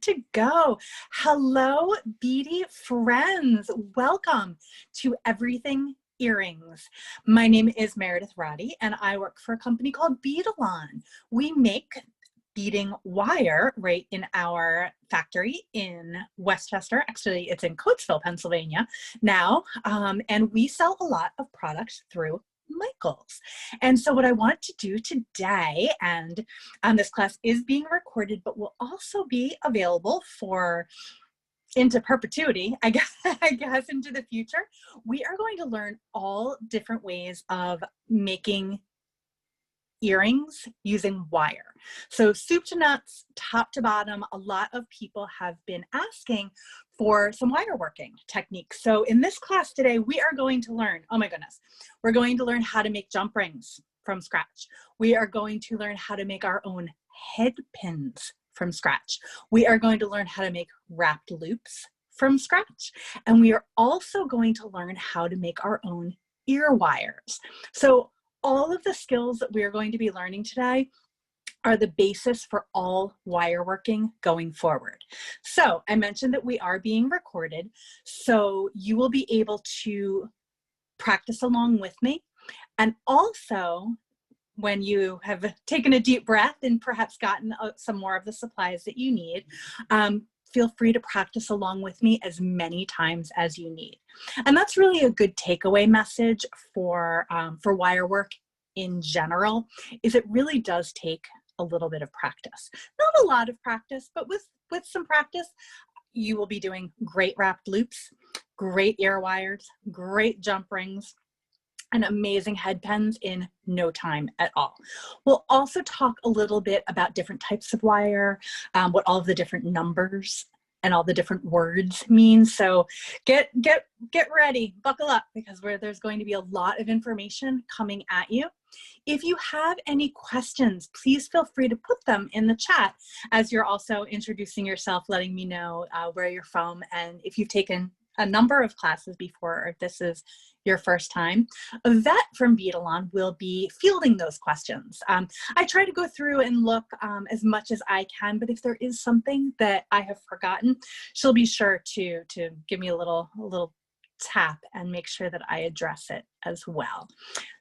to go. Hello, beady friends. Welcome to Everything Earrings. My name is Meredith Roddy, and I work for a company called Beadalon. We make beading wire right in our factory in Westchester. Actually, it's in Coatesville, Pennsylvania now, and we sell a lot of products through Michaels. And so what I want to do today, and this class is being recorded, but will also be available for into perpetuity, I guess into the future. We are going to learn all different ways of making earrings using wire. So soup to nuts, top to bottom, a lot of people have been asking for some wire working techniques. So in this class today, we are going to learn, oh my goodness, we're going to learn how to make jump rings from scratch. We are going to learn how to make our own head pins from scratch. We are going to learn how to make wrapped loops from scratch. And we are also going to learn how to make our own ear wires. So all of the skills that we are going to be learning today are the basis for all wire working going forward. So I mentioned that we are being recorded, so you will be able to practice along with me. And also, when you have taken a deep breath and perhaps gotten some more of the supplies that you need, feel free to practice along with me as many times as you need. And that's really a good takeaway message for wire work in general, is it really does take a little bit of practice. Not a lot of practice, but with some practice, you will be doing great wrapped loops, great ear wires, great jump rings, and amazing head pens in no time at all. We'll also talk a little bit about different types of wire, what all of the different numbers and all the different words mean. So get ready, buckle up, because there's going to be a lot of information coming at you. If you have any questions, please feel free to put them in the chat as you're also introducing yourself, letting me know where you're from, and if you've taken a number of classes before, or if this is your first time. A vet from Beadalon will be fielding those questions. I try to go through and look as much as I can, but if there is something that I have forgotten, she'll be sure to give me a little tap and make sure that I address it as well.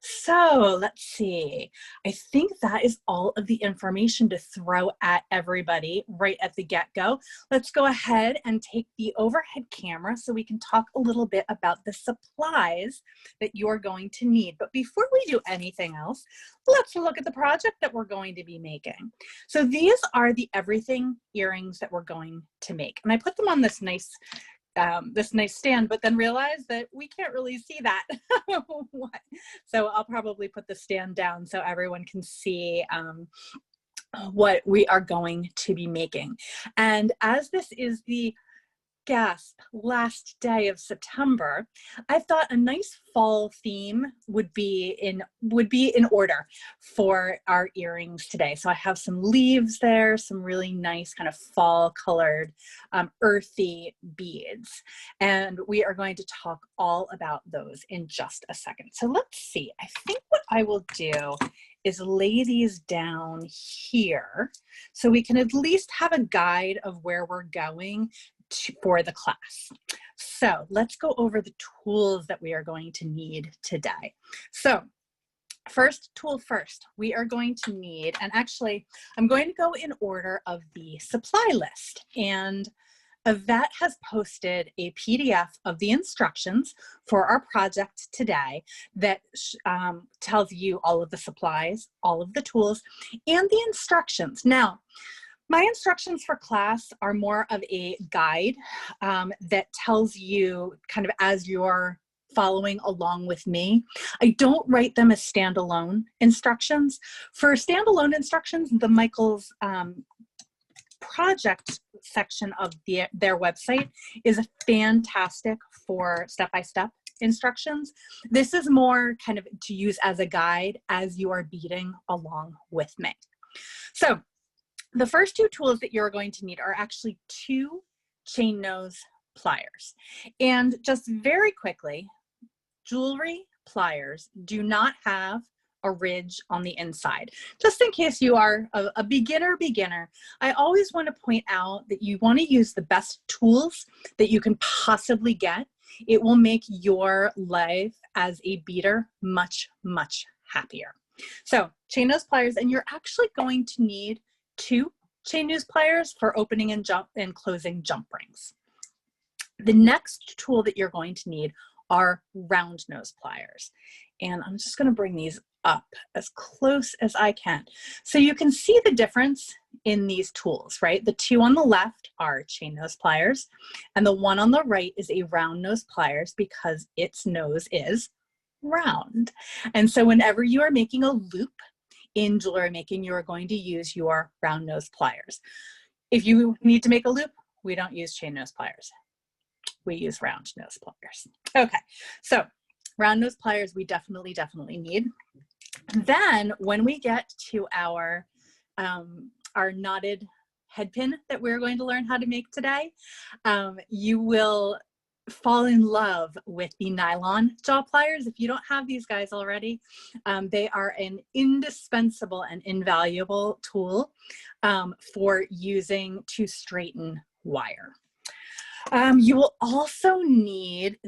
So let's see. I think that is all of the information to throw at everybody right at the get-go. Let's go ahead and take the overhead camera so we can talk a little bit about the supplies that you're going to need. But before we do anything else, let's look at the project that we're going to be making. So these are the everything earrings that we're going to make. And I put them on this nice stand, but then realized that we can't really see that. So I'll probably put the stand down so everyone can see what we are going to be making. And as this is the last day of September, I thought a nice fall theme would be in order for our earrings today. So I have some leaves there, some really nice kind of fall colored, earthy beads. And we are going to talk all about those in just a second. So let's see, I think what I will do is lay these down here so we can at least have a guide of where we're going for the class. So let's go over the tools that we are going to need today. So first tool first, we are going to need, and actually I'm going to go in order of the supply list, and Yvette has posted a PDF of the instructions for our project today that tells you all of the supplies, all of the tools, and the instructions. Now, my instructions for class are more of a guide that tells you kind of as you're following along with me. I don't write them as standalone instructions. For standalone instructions, the Michaels project section of their website is fantastic for step-by-step instructions. This is more kind of to use as a guide as you are beading along with me. So the first two tools that you're going to need are actually two chain nose pliers. And just very quickly, jewelry pliers do not have a ridge on the inside. Just in case you are a beginner, I always want to point out that you want to use the best tools that you can possibly get. It will make your life as a beader much, much happier. So chain nose pliers, and you're actually going to need 2 chain nose pliers for opening and closing jump rings. The next tool that you're going to need are round nose pliers. And I'm just going to bring these up as close as I can. So you can see the difference in these tools, right? The 2 on the left are chain nose pliers, and the one on the right is a round nose pliers because its nose is round. And so whenever you are making a loop in jewelry making, you are going to use your round nose pliers. If you need to make a loop, we don't use chain nose pliers. We use round nose pliers. Okay, so round nose pliers we definitely need. Then when we get to our knotted head pin that we're going to learn how to make today, you will fall in love with the nylon jaw pliers. If you don't have these guys already, they are an indispensable and invaluable tool for using to straighten wire. You will also need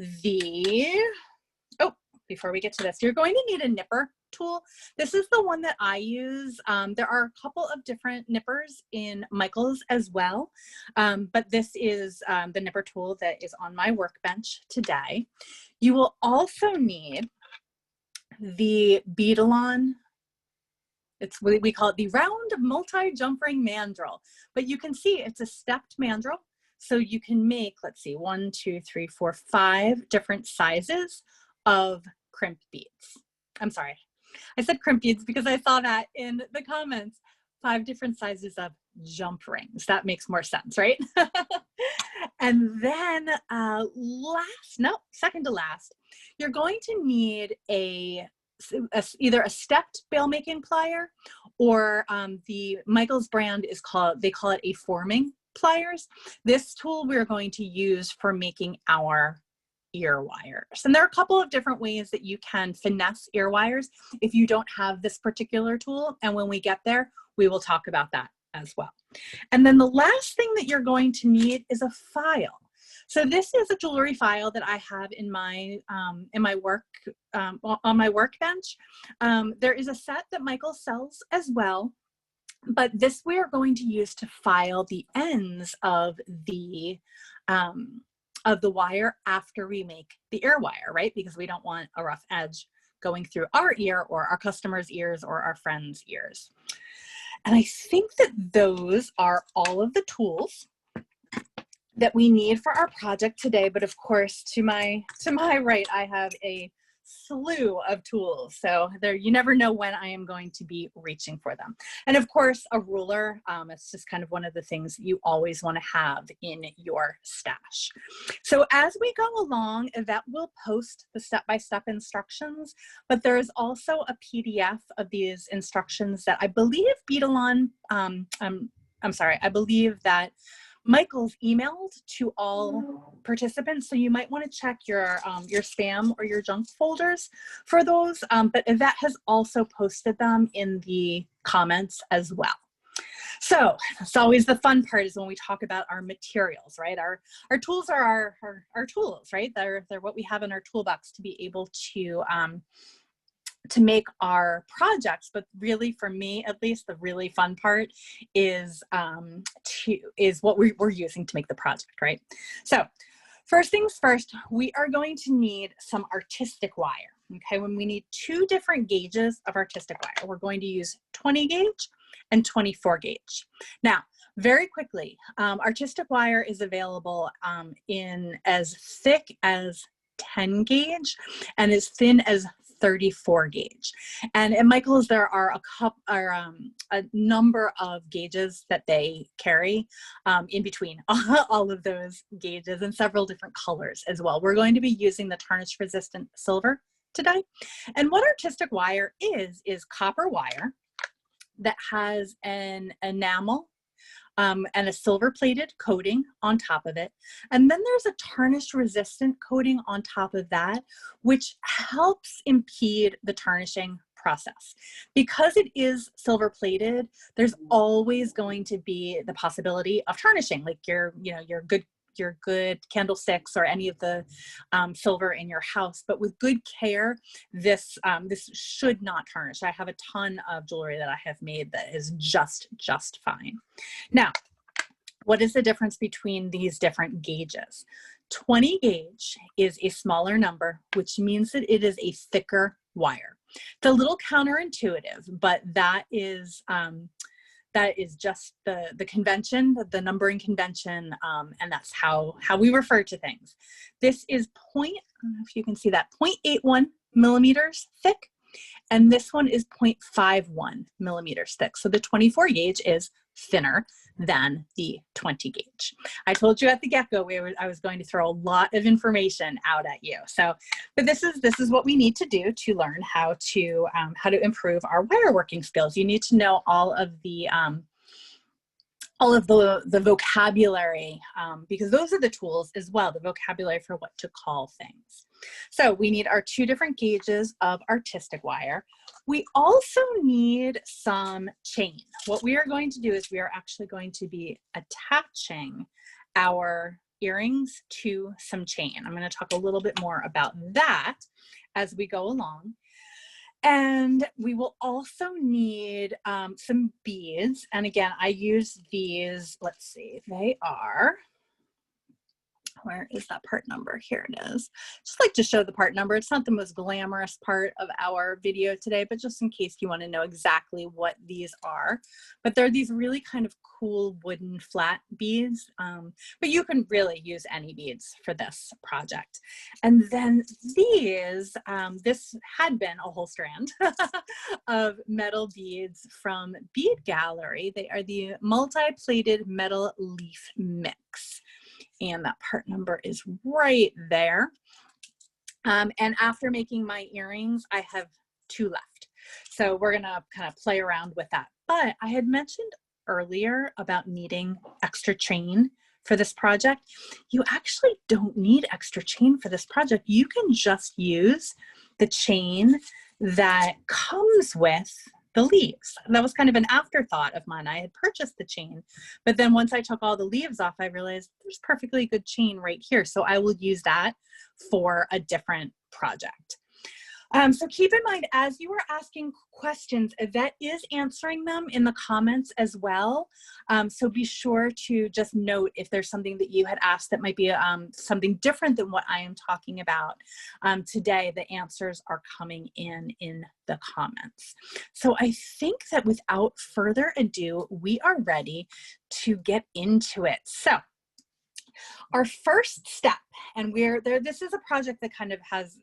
before we get to this, you're going to need a nipper tool. This is the one that I use. There are a couple of different nippers in Michael's as well, but this is the nipper tool that is on my workbench today. You will also need the Beadalon. It's what we call it the round multi-jump ring mandrel, but you can see it's a stepped mandrel. So you can make, let's see, 1, 2, 3, 4, 5 different sizes of crimp beads. I'm sorry, I said crimp beads because I saw that in the comments. 5 different sizes of jump rings. That makes more sense, right? And then second to last, you're going to need either a stepped bail making plier, or the Michael's brand they call it a forming pliers. This tool we're going to use for making our ear wires. And there are a couple of different ways that you can finesse ear wires if you don't have this particular tool. And when we get there, we will talk about that as well. And then the last thing that you're going to need is a file. So this is a jewelry file that I have in my work on my workbench. There is a set that Michael sells as well, but this we are going to use to file the ends of the wire after we make the ear wire, right? Because we don't want a rough edge going through our ear or our customers' ears or our friends' ears. And I think that those are all of the tools that we need for our project today. But of course, to my right, I have a slew of tools. So you never know when I am going to be reaching for them. And of course, a ruler. It's just kind of one of the things you always want to have in your stash. So as we go along, Yvette will post the step-by-step instructions, but there is also a PDF of these instructions that I believe Beadalon, I believe that Michael's emailed to all participants, so you might want to check your spam or your junk folders for those, but Yvette has also posted them in the comments as well. So it's always the fun part is when we talk about our materials, right? Our tools are our tools, right? They're what we have in our toolbox to be able to make our projects. But really, for me at least, the really fun part is what we're using to make the project, right? So first things first, we are going to need some artistic wire. Okay, when we need 2 different gauges of artistic wire, we're going to use 20 gauge and 24 gauge. Now, very quickly, artistic wire is available in as thick as 10 gauge and as thin as 34 gauge. And at Michael's, there are a number of gauges that they carry in between all of those gauges, and several different colors as well. We're going to be using the tarnish resistant silver today. And what artistic wire is copper wire that has an enamel and a silver plated coating on top of it. And then there's a tarnish resistant coating on top of that, which helps impede the tarnishing process. Because it is silver plated, there's always going to be the possibility of tarnishing, like your good candlesticks or any of the silver in your house. But with good care, this should not tarnish. I have a ton of jewelry that I have made that is just fine. Now, what is the difference between these different gauges? 20 gauge is a smaller number, which means that it is a thicker wire. It's a little counterintuitive, but that is just the convention, the numbering convention, and that's how we refer to things. This is I don't know if you can see that, 0.81 millimeters thick, and this one is 0.51 millimeters thick. So the 24 gauge is thinner than the 20 gauge. I told you at the get-go I was going to throw a lot of information out at you. So, but this is what we need to do to learn how to improve our wire working skills. You need to know all of the vocabulary, because those are the tools as well, the vocabulary for what to call things. So we need our 2 different gauges of artistic wire. We also need some chain. What we are going to do is we are actually going to be attaching our earrings to some chain. I'm going to talk a little bit more about that as we go along. And we will also need some beads. And again, I use these, let's see, they are, where is that part number? Here it is. Just like to show the part number. It's not the most glamorous part of our video today, but just in case you want to know exactly what these are. But they're these really kind of cool wooden flat beads, but you can really use any beads for this project. And then these, this had been a whole strand of metal beads from Bead Gallery. They are the multi-plated metal leaf mix. And that part number is right there. And after making my earrings, I have 2 left. So we're gonna kind of play around with that. But I had mentioned earlier about needing extra chain for this project. You actually don't need extra chain for this project. You can just use the chain that comes with the leaves. That was kind of an afterthought of mine. I had purchased the chain, but then once I took all the leaves off, I realized there's perfectly good chain right here. So I will use that for a different project. So keep in mind, as you are asking questions, Yvette is answering them in the comments as well. So be sure to just note if there's something that you had asked that might be something different than what I am talking about today. The answers are coming in the comments. So I think that without further ado, we are ready to get into it. So our first step, and this is a project that kind of has,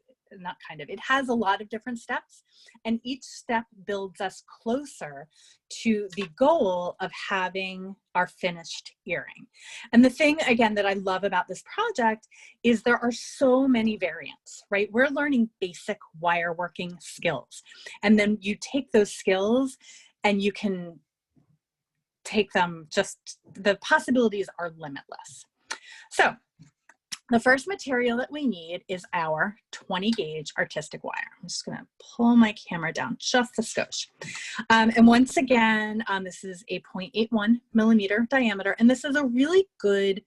it has a lot of different steps, and each step builds us closer to the goal of having our finished earring. And the thing, again, that I love about this project is there are so many variants, right? We're learning basic wire working skills. And then you take those skills and you can take them, the possibilities are limitless. So the first material that we need is our 20 gauge artistic wire. I'm just gonna pull my camera down just a skosh. And once again, this is a 0.81 millimeter diameter, and this is a really good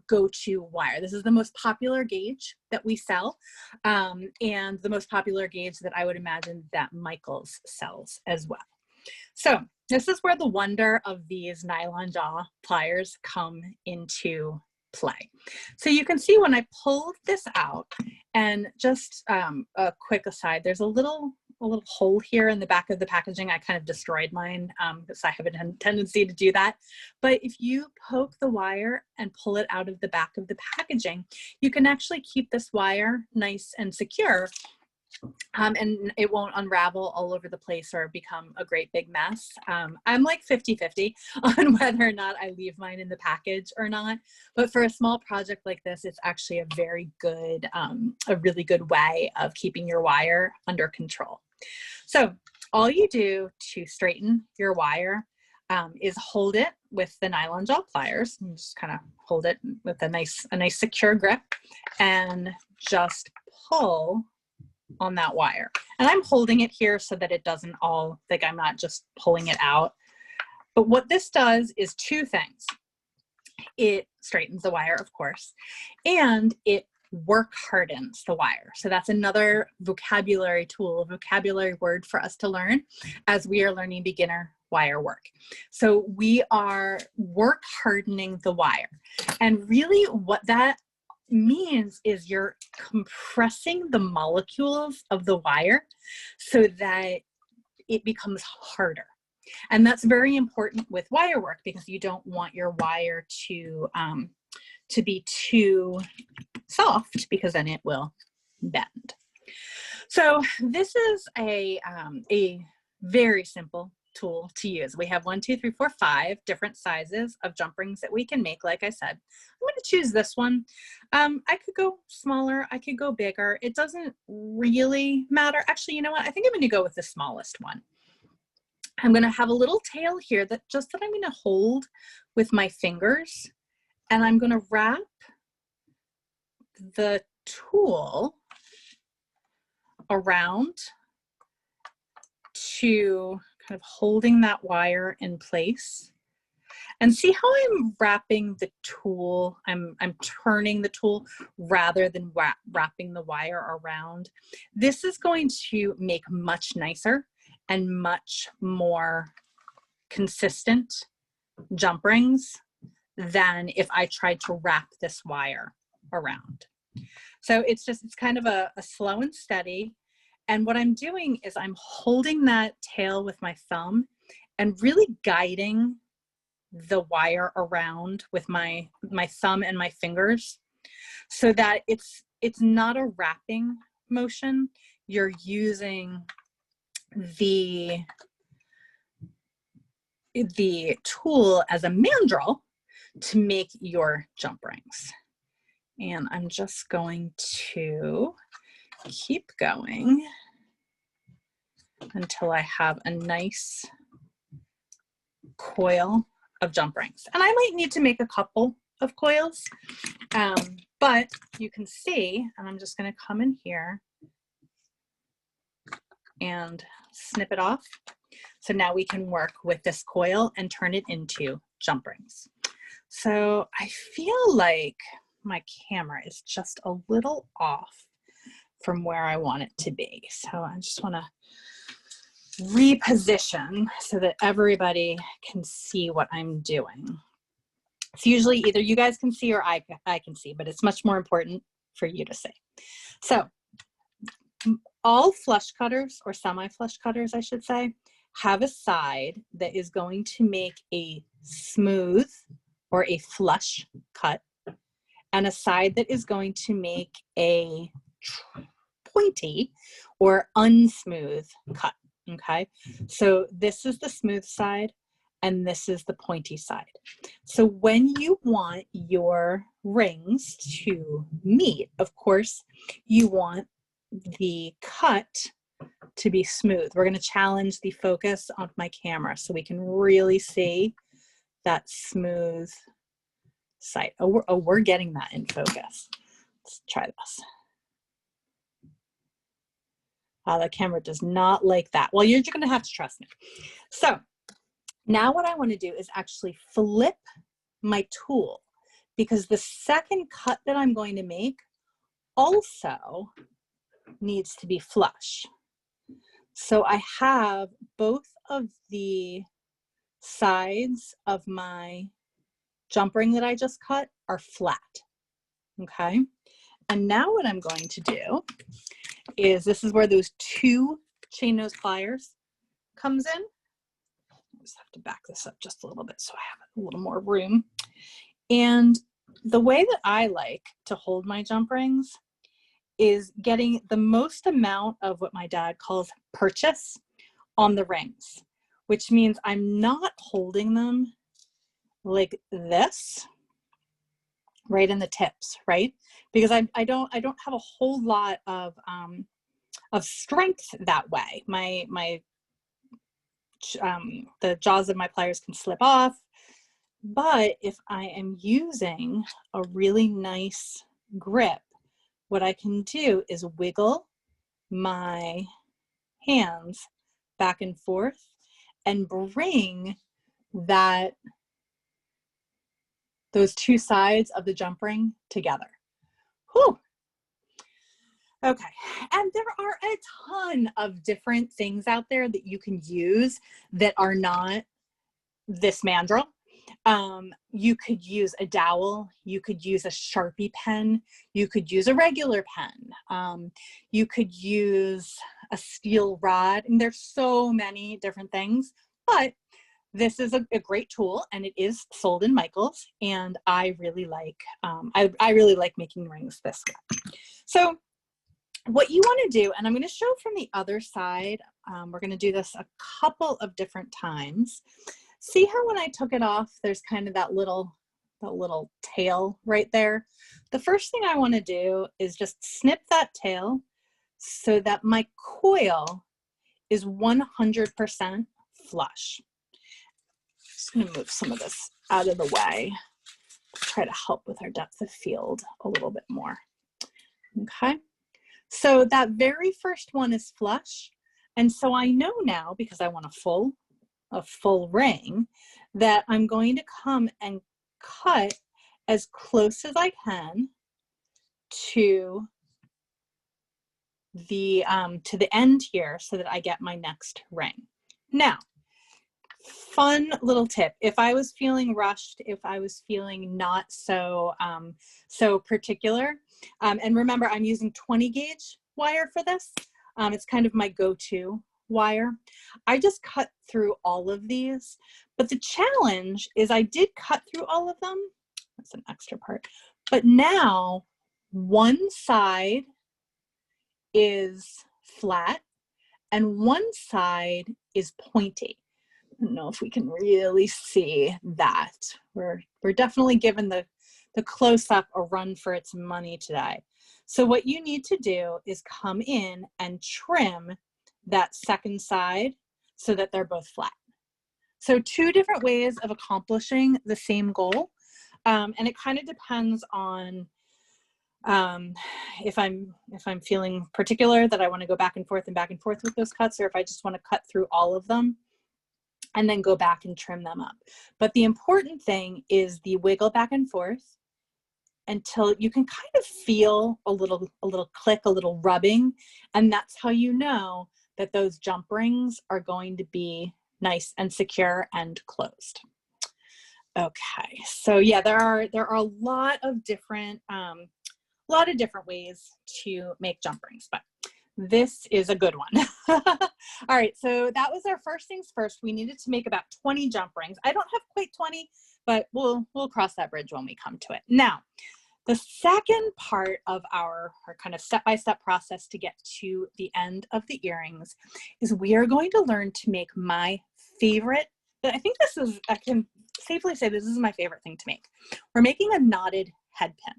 go-to wire. This is the most popular gauge that we sell, and the most popular gauge that I would imagine that Michaels sells as well. So this is where the wonder of these nylon jaw pliers come into play. So you can see when I pulled this out, and just a quick aside, there's a little hole here in the back of the packaging. I kind of destroyed mine because I have a tendency to do that. But if you poke the wire and pull it out of the back of the packaging, you can actually keep this wire nice and secure. And it won't unravel all over the place or become a great big mess. I'm like 50-50 on whether or not I leave mine in the package or not. But for a small project like this, it's actually a very good, a really good way of keeping your wire under control. So all you do to straighten your wire is hold it with the nylon jaw pliers. And just kind of hold it with a nice secure grip, and just pull on that wire. And I'm holding it here so that it doesn't all, like I'm not just pulling it out. But what this does is two things. It straightens the wire, of course, and it work hardens the wire. So that's another vocabulary tool, vocabulary word for us to learn as we are learning beginner wire work. So we are work hardening the wire. And really what that means is you're compressing the molecules of the wire so that it becomes harder. And that's very important with wire work because you don't want your wire to be too soft because then it will bend. So this is a very simple tool to use. We have 1, 2, 3, 4, 5 different sizes of jump rings that we can make. Like I said, I'm going to choose this one. I could go smaller. I could go bigger. It doesn't really matter. Actually, you know what? I think I'm going to go with the smallest one. I'm going to have a little tail here that I'm going to hold with my fingers, and I'm going to wrap the tool around to kind of holding that wire in place. And see how I'm wrapping the tool, I'm turning the tool rather than wrapping the wire around. This is going to make much nicer and much more consistent jump rings than if I tried to wrap this wire around. So it's kind of a slow and steady. And what I'm doing is I'm holding that tail with my thumb and really guiding the wire around with my thumb and my fingers so that it's not a wrapping motion. You're using the tool as a mandrel to make your jump rings. And I'm just going to keep going until I have a nice coil of jump rings. And I might need to make a couple of coils, but you can see, and I'm just going to come in here and snip it off. So now we can work with this coil and turn it into jump rings. So I feel like my camera is just a little off from where I want it to be. So I just want to reposition so that everybody can see what I'm doing. It's usually either you guys can see or I can see, but it's much more important for you to see. So all flush cutters, or semi-flush cutters, I should say, have a side that is going to make a smooth or a flush cut, and a side that is going to make a pointy or unsmooth cut, okay? So this is the smooth side, and this is the pointy side. So when you want your rings to meet, of course, you want the cut to be smooth. We're going to challenge the focus on my camera so we can really see that smooth side. Oh, we're getting that in focus. Let's try this. The camera does not like that. Well, you're going to have to trust me. So now what I want to do is actually flip my tool, because the second cut that I'm going to make also needs to be flush. So I have both of the sides of my jump ring that I just cut are flat, okay? And now what I'm going to do is, this is where those 2 chain nose pliers comes in. I just have to back this up just a little bit so I have a little more room. And the way that I like to hold my jump rings is getting the most amount of what my dad calls purchase on the rings, which means I'm not holding them like this right in the tips, right? Because I don't have a whole lot of strength that way. The jaws of my pliers can slip off, but if I am using a really nice grip, what I can do is wiggle my hands back and forth and bring those two sides of the jump ring together. Whew. Okay, and there are a ton of different things out there that you can use that are not this mandrel. You could use a dowel, you could use a Sharpie pen, you could use a regular pen, you could use a steel rod, and there's so many different things, but this is a great tool, and it is sold in Michaels, and I really like, I really like making rings this way. So what you want to do, and I'm going to show from the other side, we're going to do this a couple of different times. See how when I took it off, there's kind of that little tail right there. The first thing I want to do is just snip that tail so that my coil is 100% flush. Just going to move some of this out of the way, try to help with our depth of field a little bit more. Okay. So that very first one is flush. And so I know now, because I want a full ring, that I'm going to come and cut as close as I can to the end here so that I get my next ring. Now, fun little tip. If I was feeling rushed, if I was feeling not so, so particular, and remember I'm using 20 gauge wire for this. It's kind of my go-to wire. I just cut through all of these, but the challenge is I did cut through all of them. That's an extra part. But now one side is flat and one side is pointy. I don't know if we can really see that. We're definitely giving the close-up a run for its money today. So what you need to do is come in and trim that second side so that they're both flat. So two different ways of accomplishing the same goal. And it kind of depends on if I'm feeling particular that I want to go back and forth with those cuts, or if I just want to cut through all of them and then go back and trim them up. But the important thing is the wiggle back and forth until you can kind of feel a little click, a little rubbing, and that's how you know that those jump rings are going to be nice and secure and closed. Okay, so yeah, there are a lot of different ways to make jump rings, but this is a good one. All right, so that was our first things first. We needed to make about 20 jump rings. I don't have quite 20, but we'll cross that bridge when we come to it. Now, the second part of our kind of step-by-step process to get to the end of the earrings is we are going to learn to make my favorite, I think this is, I can safely say this is my favorite thing to make. We're making a knotted head pin.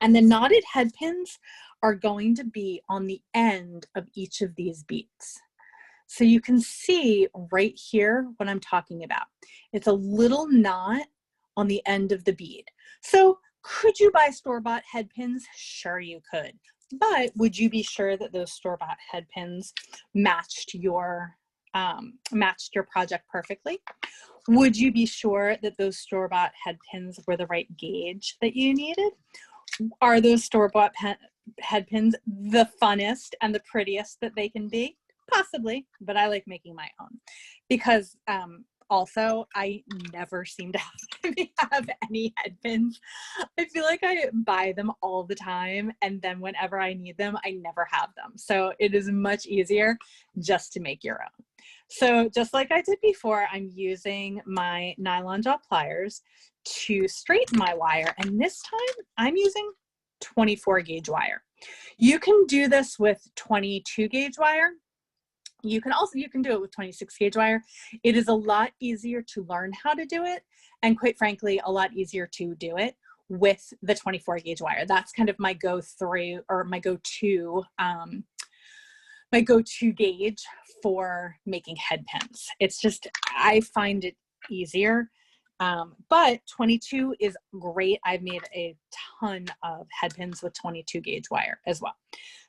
And the knotted head pins are going to be on the end of each of these beads. So you can see right here what I'm talking about. It's a little knot on the end of the bead. So could you buy store-bought head pins? Sure you could. But would you be sure that those store-bought head pins matched your project perfectly? Would you be sure that those store-bought head pins were the right gauge that you needed? Are those store-bought head pins the funnest and the prettiest that they can be? Possibly, but I like making my own because also I never seem to have any head pins. I feel like I buy them all the time, and then whenever I need them, I never have them. So it is much easier just to make your own. So just like I did before, I'm using my nylon jaw pliers to straighten my wire, and this time I'm using 24 gauge wire. You can do this with 22 gauge wire. You can do it with 26 gauge wire. It is a lot easier to learn how to do it, and quite frankly, a lot easier to do it with the 24 gauge wire. That's kind of my go-to gauge for making head pins. It's just, I find it easier But 22 is great. I've made a ton of head pins with 22 gauge wire as well.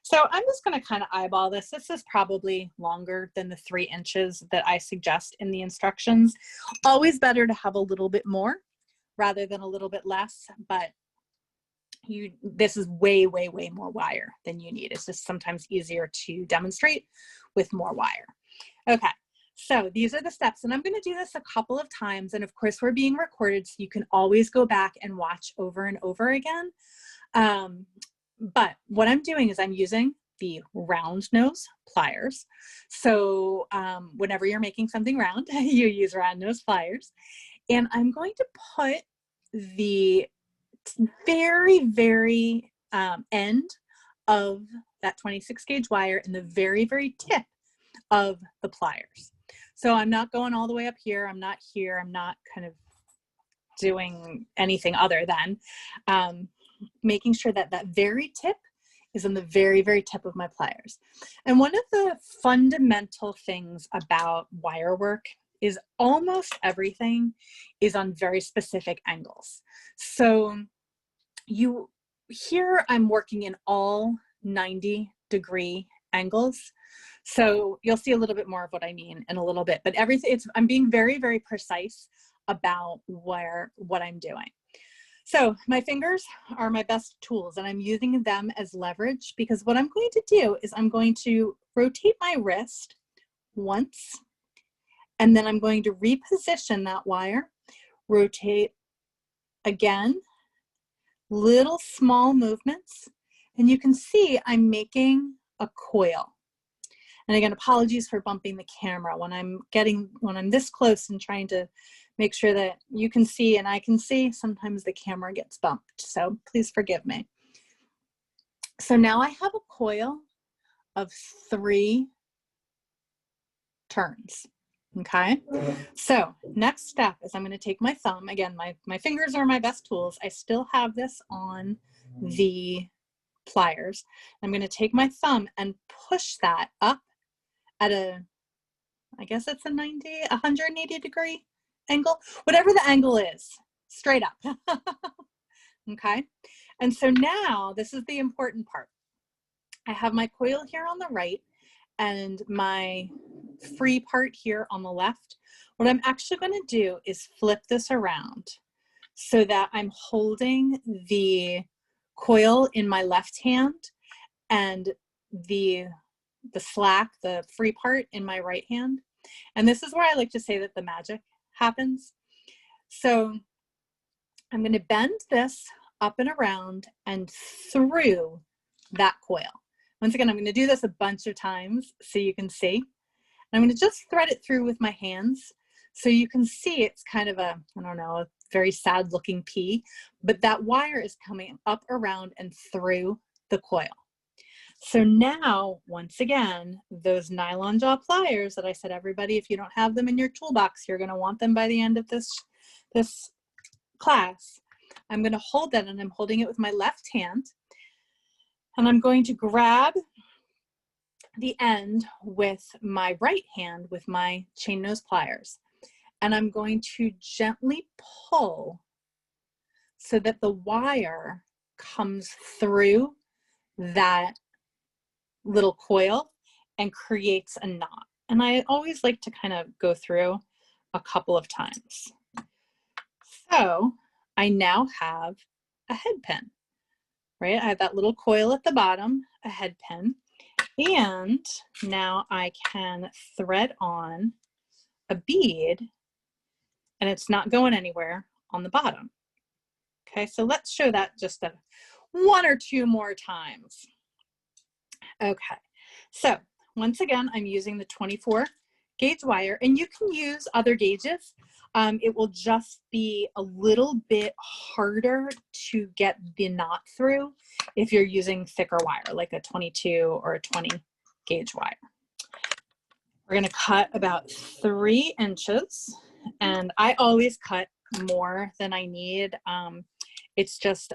So I'm just going to kind of eyeball this. This is probably longer than the 3 inches that I suggest in the instructions. Always better to have a little bit more rather than a little bit less, but this is way, way, way more wire than you need. It's just sometimes easier to demonstrate with more wire. Okay. So these are the steps, and I'm going to do this a couple of times. And of course, we're being recorded, so you can always go back and watch over and over again. But what I'm doing is I'm using the round nose pliers. So whenever you're making something round, you use round nose pliers. And I'm going to put the very, very end of that 26 gauge wire in the very, very tip of the pliers. So I'm not going all the way up here. I'm not here. I'm not kind of doing anything other than making sure that that very tip is on the very, very tip of my pliers. And one of the fundamental things about wire work is almost everything is on very specific angles. So here I'm working in all 90-degree angles. So you'll see a little bit more of what I mean in a little bit, but I'm being very, very precise about what I'm doing. So my fingers are my best tools, and I'm using them as leverage, because what I'm going to do is I'm going to rotate my wrist once, and then I'm going to reposition that wire, rotate again, little small movements, and you can see I'm making a coil. And again, apologies for bumping the camera when I'm this close and trying to make sure that you can see and I can see. Sometimes the camera gets bumped, so please forgive me. So now I have a coil of 3 turns. Okay, so next step is I'm going to take my thumb. Again, my fingers are my best tools. I still have this on the pliers. I'm going to take my thumb and push that up at I guess it's a 180 degree angle, whatever the angle is, straight up. Okay, and so now this is the important part. I have my coil here on the right and my free part here on the left. What I'm actually going to do is flip this around so that I'm holding the coil in my left hand and the slack, the free part, in my right hand. And this is where I like to say that the magic happens. So I'm going to bend this up and around and through that coil. Once again, I'm going to do this a bunch of times so you can see. I'm going to just thread it through with my hands so you can see it's kind of a, I don't know, a very sad looking P, but that wire is coming up, around, and through the coil. So now, once again, those nylon jaw pliers that I said, everybody, if you don't have them in your toolbox, you're going to want them by the end of this class. I'm going to hold that, and I'm holding it with my left hand, and I'm going to grab the end with my right hand with my chain nose pliers, and I'm going to gently pull so that the wire comes through that little coil and creates a knot. And I always like to kind of go through a couple of times. So I now have a head pin, right? I have that little coil at the bottom, a head pin, and now I can thread on a bead, and it's not going anywhere on the bottom. Okay, so let's show that just 1 or 2 more times. Okay, so once again, I'm using the 24 gauge wire, and you can use other gauges. It will just be a little bit harder to get the knot through if you're using thicker wire, like a 22 or a 20 gauge wire. We're gonna cut about 3 inches, and I always cut more than I need. It's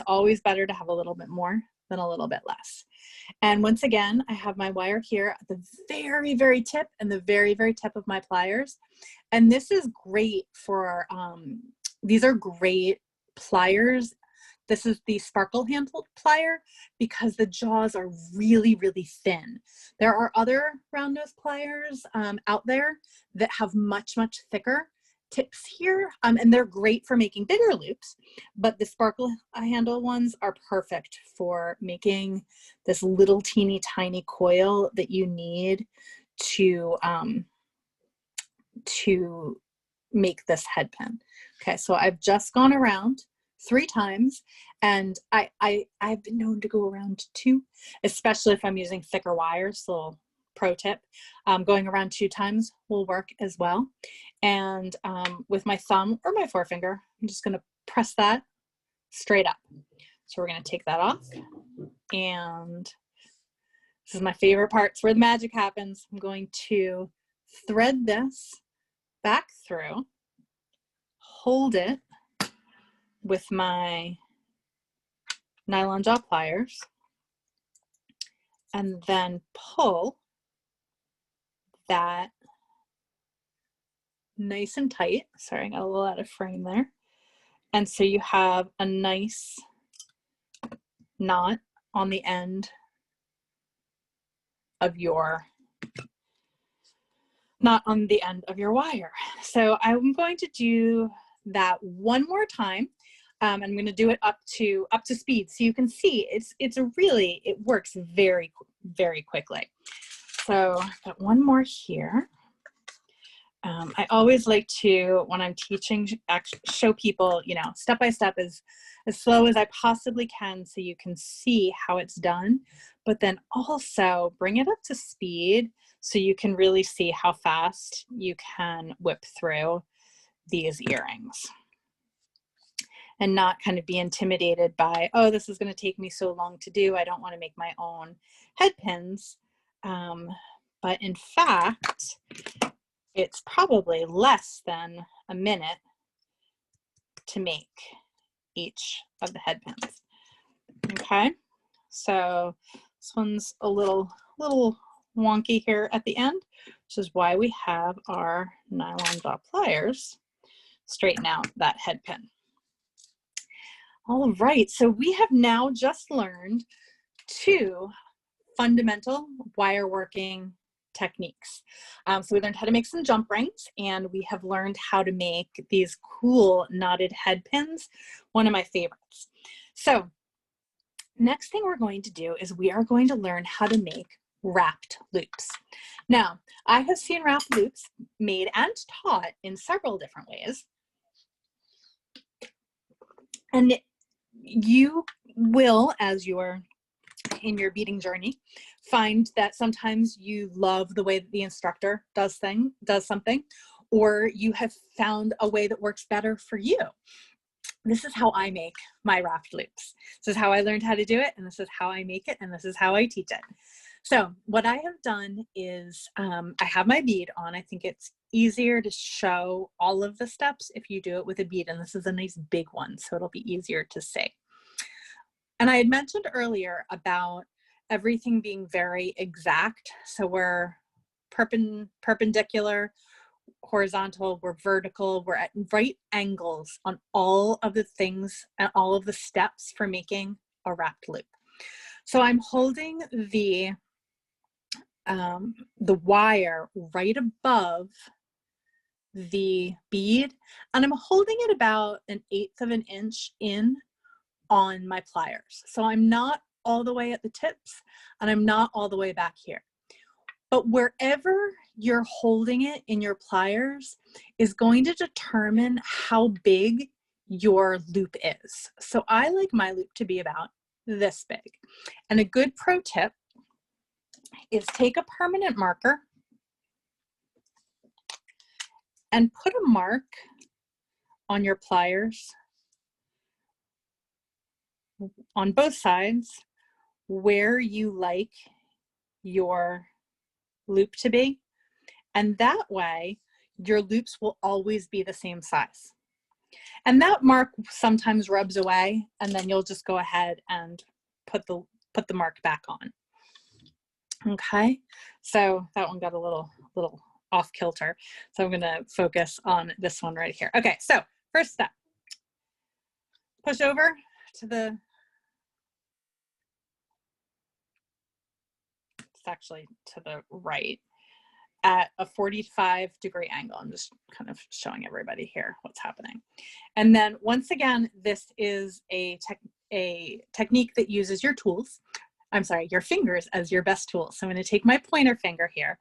always better to have a little bit more than a little bit less. And once again, I have my wire here at the very, very tip and the very, very tip of my pliers. And this is great for, these are great pliers. This is the sparkle handled plier because the jaws are really, really thin. There are other round nose pliers out there that have much, much thicker tips here, and they're great for making bigger loops, but the sparkle handle ones are perfect for making this little teeny tiny coil that you need to make this head pin. Okay, so I've just gone around 3 times, and I've been known to go around 2, especially if I'm using thicker wires. So pro tip, going around 2 times will work as well. And with my thumb or my forefinger, I'm just going to press that straight up. So we're going to take that off, and this is my favorite part. It's where the magic happens. I'm going to thread this back through, hold it with my nylon jaw pliers, and then pull that nice and tight. Sorry, I got a little out of frame there. And so you have a nice knot on the end of your wire. So I'm going to do that one more time. I'm going to do it up to speed, so you can see it works very, very quickly. So I've got one more here. I always like to, when I'm teaching, show people, you know, step by step, as slow as I possibly can, so you can see how it's done, but then also bring it up to speed so you can really see how fast you can whip through these earrings, and not kind of be intimidated by, oh, this is going to take me so long to do, I don't want to make my own head pins. But in fact, it's probably less than a minute to make each of the head pins. Okay, so this one's a little wonky here at the end, which is why we have our nylon jaw pliers straighten out that head pin. All right, so we have now just learned 2 fundamental wire working techniques. So we learned how to make some jump rings, and we have learned how to make these cool knotted head pins, one of my favorites. So next thing we're going to do is we are going to learn how to make wrapped loops. Now, I have seen wrapped loops made and taught in several different ways. And you will, as you're in your beading journey, find that sometimes you love the way that the instructor does something, or you have found a way that works better for you. This is how I make my wrapped loops. This is how I learned how to do it, and this is how I make it, and this is how I teach it. So what I have done is I have my bead on. I think it's easier to show all of the steps if you do it with a bead, and this is a nice big one, so it'll be easier to see. And I had mentioned earlier about everything being very exact. So we're perpendicular, horizontal, we're vertical, we're at right angles on all of the things and all of the steps for making a wrapped loop. So I'm holding the wire right above the bead, and I'm holding it about 1/8 of an inch in on my pliers. So I'm not all the way at the tips, and I'm not all the way back here. But wherever you're holding it in your pliers is going to determine how big your loop is. So I like my loop to be about this big. And a good pro tip is take a permanent marker and put a mark on your pliers on both sides where you like your loop to be. And that way your loops will always be the same size. And that mark sometimes rubs away, and then you'll just go ahead and put the put the mark back on. Okay, so that one got a little off kilter. So I'm gonna focus on this one right here. Okay, so first step, push over to the, it's actually to the right at a 45-degree angle. I'm just kind of showing everybody here what's happening. And then once again, this is a technique that uses your tools. I'm sorry, your fingers as your best tool. So I'm going to take my pointer finger here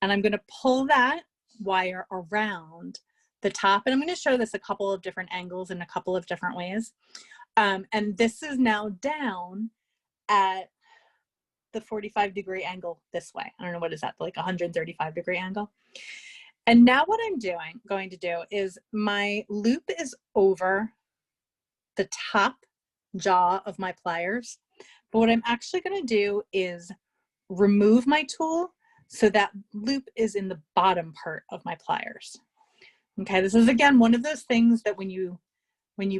and I'm going to pull that wire around the top. And I'm going to show this a couple of different angles in a couple of different ways. And this is now down at the 45-degree angle this way. I don't know, what is that, like 135-degree angle? And now what I'm going to do is my loop is over the top jaw of my pliers. But what I'm actually going to do is remove my tool so that loop is in the bottom part of my pliers. Okay, this is again one of those things that when you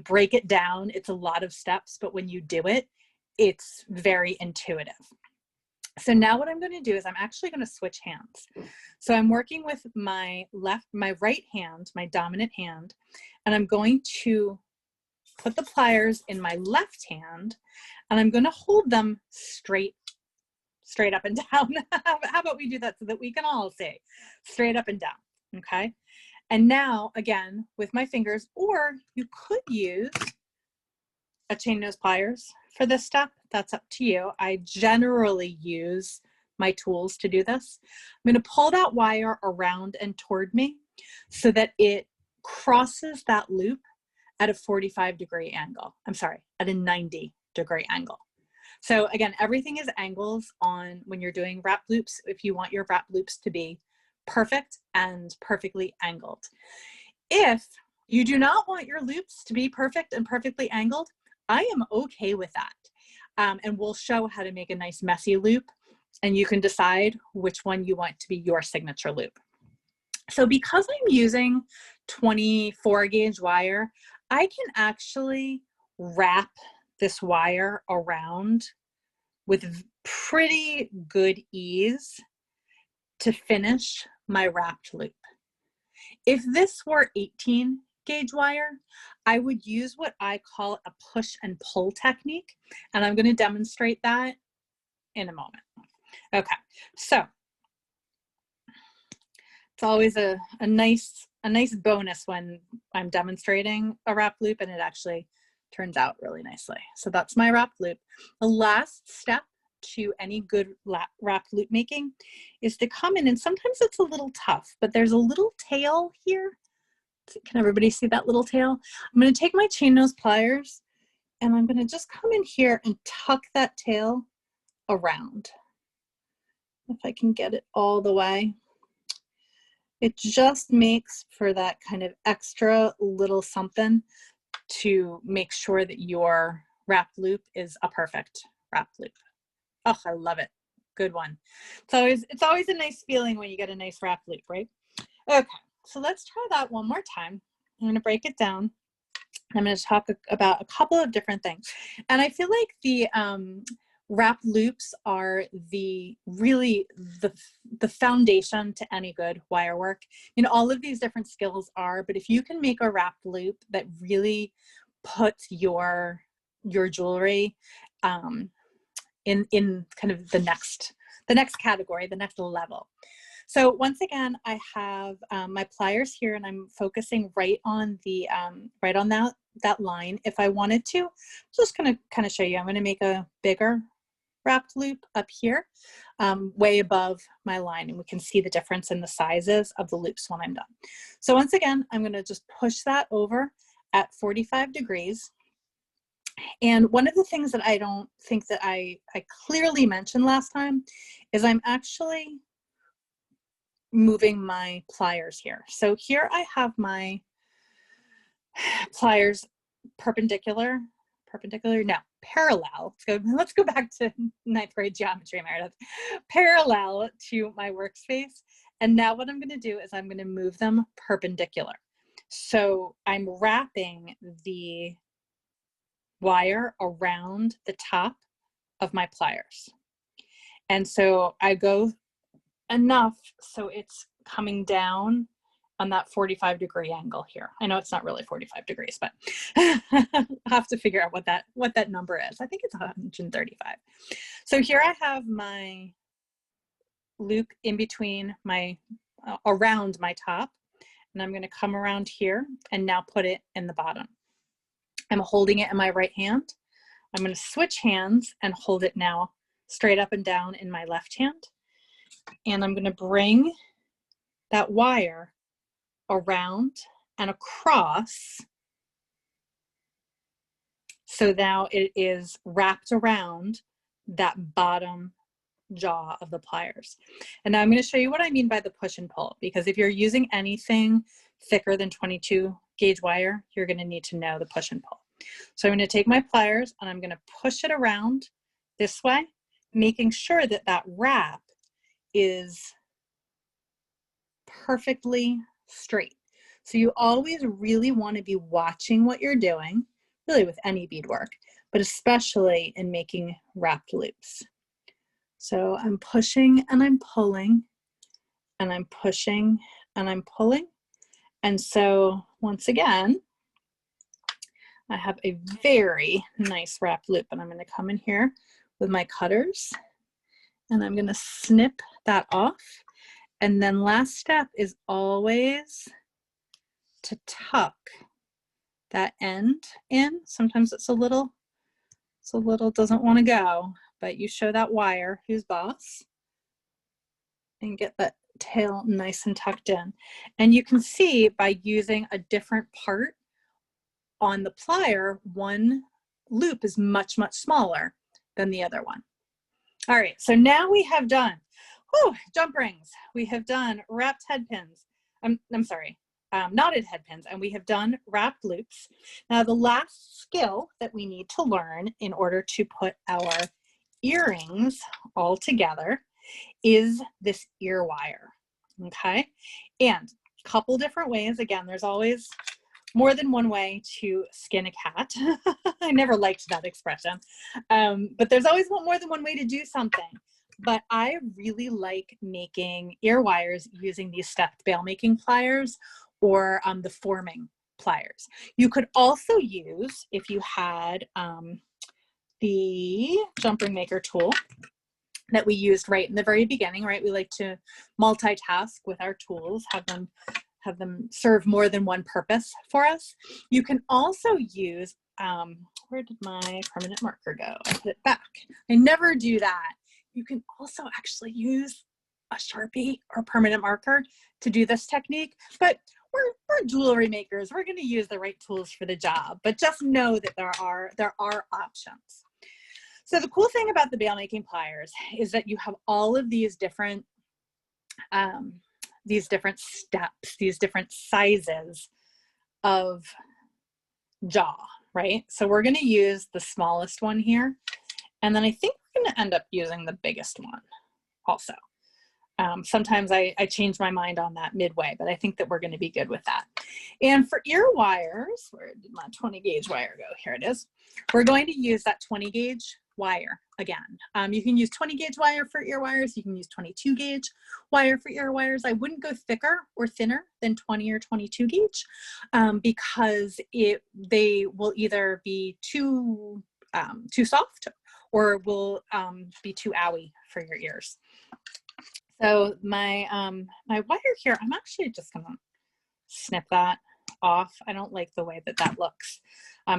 break it down, it's a lot of steps, but when you do it, it's very intuitive. So now what I'm going to do is I'm actually going to switch hands. So I'm working with my right hand, my dominant hand, and I'm going to put the pliers in my left hand and I'm going to hold them straight up and down. How about we do that so that we can all see straight up and down. Okay. And now again, with my fingers, or you could use a chain nose pliers for this step. That's up to you. I generally use my tools to do this. I'm going to pull that wire around and toward me so that it crosses that loop at a 45-degree angle. I'm sorry, at a 90-degree angle. So again, everything is angles on when you're doing wrap loops. If you want your wrap loops to be perfect and perfectly angled. If you do not want your loops to be perfect and perfectly angled, I am okay with that. And we'll show how to make a nice messy loop and you can decide which one you want to be your signature loop. So because I'm using 24 gauge wire, I can actually wrap this wire around with pretty good ease to finish my wrapped loop. If this were 18 gauge wire, I would use what I call a push and pull technique, and I'm going to demonstrate that in a moment. Okay, so it's always a nice bonus when I'm demonstrating a wrap loop and it actually turns out really nicely. So that's my wrap loop. The last step to any good wrap loop making is to come in, and sometimes it's a little tough, but there's a little tail here. Can everybody see that little tail? I'm going to take my chain nose pliers and I'm going to just come in here and tuck that tail around. If I can get it all the way. It just makes for that kind of extra little something to make sure that your wrap loop is a perfect wrap loop. Oh, I love it. Good one. It's always a nice feeling when you get a nice wrap loop, right? Okay, so let's try that one more time. I'm going to break it down. I'm going to talk about a couple of different things. And I feel like the wrap loops are really the foundation to any good wire work. You know, all of these different skills are, but if you can make a wrap loop that really puts your jewelry in kind of the next category, the next level. So once again, I have my pliers here and I'm focusing right on the right on that line. If I wanted to, I'm just going to kind of show you, I'm going to make a bigger wrapped loop up here, way above my line, and we can see the difference in the sizes of the loops when I'm done. So once again, I'm going to just push that over at 45 degrees. And one of the things that I don't think that I clearly mentioned last time is I'm actually moving my pliers here. So here I have my pliers parallel. Let's go back to 9th grade geometry, Meredith. Parallel to my workspace. And now what I'm going to do is I'm going to move them perpendicular. So I'm wrapping the wire around the top of my pliers. And so I go enough so it's coming down on that 45-degree angle here. I know it's not really 45 degrees, but I have to figure out what that number is. I think it's 135. So here I have my loop in between my, around my top, and I'm gonna come around here and now put it in the bottom. I'm holding it in my right hand. I'm gonna switch hands and hold it now straight up and down in my left hand. And I'm gonna bring that wire around and across. So now it is wrapped around that bottom jaw of the pliers. And now I'm going to show you what I mean by the push and pull, because if you're using anything thicker than 22 gauge wire, you're going to need to know the push and pull. So I'm going to take my pliers and I'm going to push it around this way, making sure that that wrap is perfectly straight. So you always really want to be watching what you're doing, really with any beadwork, but especially in making wrapped loops. So I'm pushing and I'm pulling, and I'm pushing and I'm pulling. And so once again, I have a very nice wrapped loop, and I'm going to come in here with my cutters and I'm going to snip that off. And then last step is always to tuck that end in. Sometimes it's a little doesn't want to go, but you show that wire who's boss and get that tail nice and tucked in. And you can see by using a different part on the plier, one loop is much, much smaller than the other one. All right, so now we have done jump rings. We have done wrapped head pins. I'm sorry, knotted head pins, and we have done wrapped loops. Now the last skill that we need to learn in order to put our earrings all together is this ear wire, okay? And a couple different ways. Again, there's always more than one way to skin a cat. I never liked that expression, but there's always more than one way to do something. But I really like making ear wires using these stepped bail making pliers or the forming pliers. You could also use, if you had the jump ring maker tool that we used right in the very beginning, right? We like to multitask with our tools, have them serve more than one purpose for us. You can also use, where did my permanent marker go? I put it back. I never do that. You can also actually use a Sharpie or permanent marker to do this technique, but we're jewelry makers. We're going to use the right tools for the job, but just know that there are options. So the cool thing about the bail making pliers is that you have all of these different steps, these different sizes of jaw, right? So we're going to use the smallest one here, and then I think we're going to end up using the biggest one also. Sometimes I change my mind on that midway, but I think that we're going to be good with that. And for ear wires, where did my 20 gauge wire go? Here it is. We're going to use that 20 gauge wire again. You can use 20 gauge wire for ear wires. You can use 22 gauge wire for ear wires. I wouldn't go thicker or thinner than 20 or 22 gauge because they will either be too soft or will be too owie for your ears. So my my wire here, I'm actually just gonna snip that off. I don't like the way that that looks.